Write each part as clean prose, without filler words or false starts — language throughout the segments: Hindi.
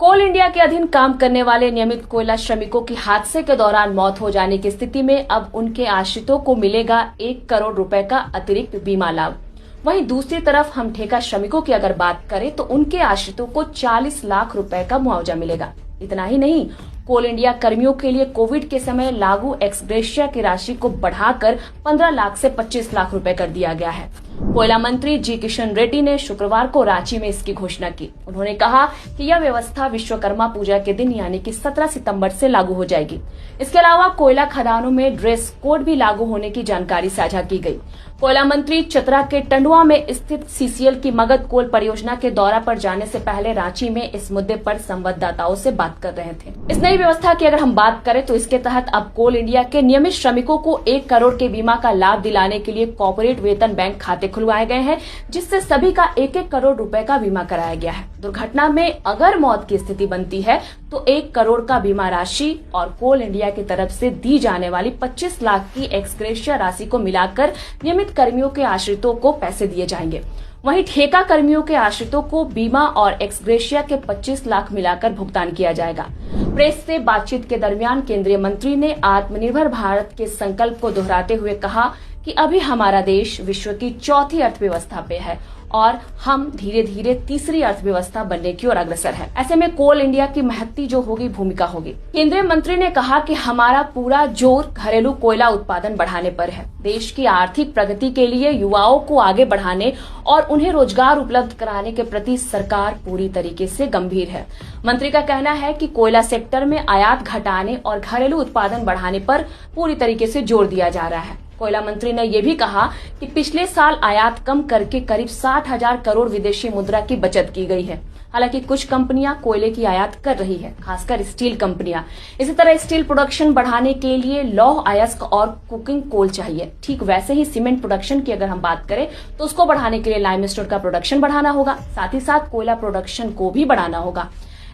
कोल इंडिया के अधीन काम करने वाले नियमित कोयला श्रमिकों की हादसे के दौरान मौत हो जाने की स्थिति में अब उनके आश्रितों को मिलेगा 1 करोड़ रुपए का अतिरिक्त बीमा लाभ। वहीं दूसरी तरफ हम ठेका श्रमिकों की अगर बात करें तो उनके आश्रितों को 40 लाख रुपए का मुआवजा मिलेगा। इतना ही नहीं, कोल इंडिया कर्मियों के लिए कोविड के समय लागू एक्स ग्रेशिया की राशि को बढ़ाकर 15 लाख से 25 लाख रुपए कर दिया गया है। कोयला मंत्री जी किशन रेड्डी ने शुक्रवार को रांची में इसकी घोषणा की। उन्होंने कहा कि यह व्यवस्था विश्वकर्मा पूजा के दिन यानी कि 17 सितंबर से लागू हो जाएगी। इसके अलावा कोयला खदानों में ड्रेस कोड भी लागू होने की जानकारी साझा की गई। कोयला मंत्री चतरा के टंडवा में स्थित सीसीएल की मगध कोल परियोजना के दौरा पर जाने से पहले रांची में इस मुद्दे पर संवाददाताओं से बात कर रहे थे। इस नई व्यवस्था की अगर हम बात करें तो इसके तहत अब कोल इंडिया के नियमित श्रमिकों को 1 करोड़ के बीमा का लाभ दिलाने के लिए कॉर्पोरेट वेतन बैंक खाते खुलवाए गए हैं, जिससे सभी का 1-1 करोड़ रुपए का बीमा कराया गया है। दुर्घटना में अगर मौत की स्थिति बनती है तो 1 करोड़ का बीमा राशि और कोल इंडिया की तरफ से दी जाने वाली 25 लाख की एक्स ग्रेशिया राशि को मिलाकर नियमित कर्मियों के आश्रितों को पैसे दिए जाएंगे। वहीं ठेका कर्मियों के आश्रितों को बीमा और एक्स ग्रेशिया के 25 लाख मिलाकर भुगतान किया जाएगा। प्रेस से बातचीत के दरमियान केंद्रीय मंत्री ने आत्मनिर्भर भारत के संकल्प को दोहराते हुए कहा कि अभी हमारा देश विश्व की चौथी अर्थव्यवस्था पे है और हम धीरे धीरे तीसरी अर्थव्यवस्था बनने की ओर अग्रसर है। ऐसे में कोल इंडिया की महत्ती जो होगी भूमिका होगी। केंद्रीय मंत्री ने कहा कि हमारा पूरा जोर घरेलू कोयला उत्पादन बढ़ाने पर है। देश की आर्थिक प्रगति के लिए युवाओं को आगे बढ़ाने और उन्हें रोजगार उपलब्ध कराने के प्रति सरकार पूरी तरीके से गंभीर है। मंत्री का कहना है कि कोयला सेक्टर में आयात घटाने और घरेलू उत्पादन बढ़ाने पर पूरी तरीके से जोर दिया जा रहा है। कोयला मंत्री ने यह भी कहा कि पिछले साल आयात कम करके करीब 60,000 करोड़ विदेशी मुद्रा की बचत की गई है। हालांकि कुछ कंपनियां कोयले की आयात कर रही है, खासकर स्टील कंपनियां। इसी तरह स्टील प्रोडक्शन बढ़ाने के लिए लौह अयस्क और कुकिंग कोल चाहिए। ठीक वैसे ही सीमेंट प्रोडक्शन की अगर हम बात करें तो उसको बढ़ाने के लिए लाइमस्टोन का प्रोडक्शन बढ़ाना होगा, साथ ही साथ कोयला प्रोडक्शन को भी बढ़ाना होगा।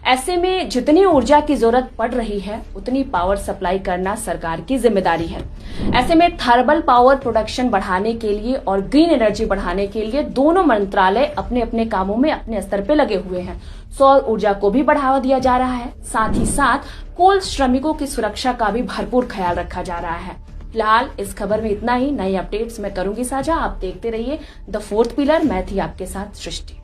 ऐसे में जितनी ऊर्जा की जरूरत पड़ रही है उतनी पावर सप्लाई करना सरकार की जिम्मेदारी है। ऐसे में थर्मल पावर प्रोडक्शन बढ़ाने के लिए और ग्रीन एनर्जी बढ़ाने के लिए दोनों मंत्रालय अपने अपने कामों में अपने स्तर पे लगे हुए हैं। सौर ऊर्जा को भी बढ़ावा दिया जा रहा है, साथ ही साथ कोल श्रमिकों की सुरक्षा का भी भरपूर ख्याल रखा जा रहा है। फिलहाल इस खबर में इतना ही। नई अपडेट्स मैं करूंगी साझा। आप देखते रहिए द फोर्थ पिलर। मैं थी आपके साथ सृष्टि।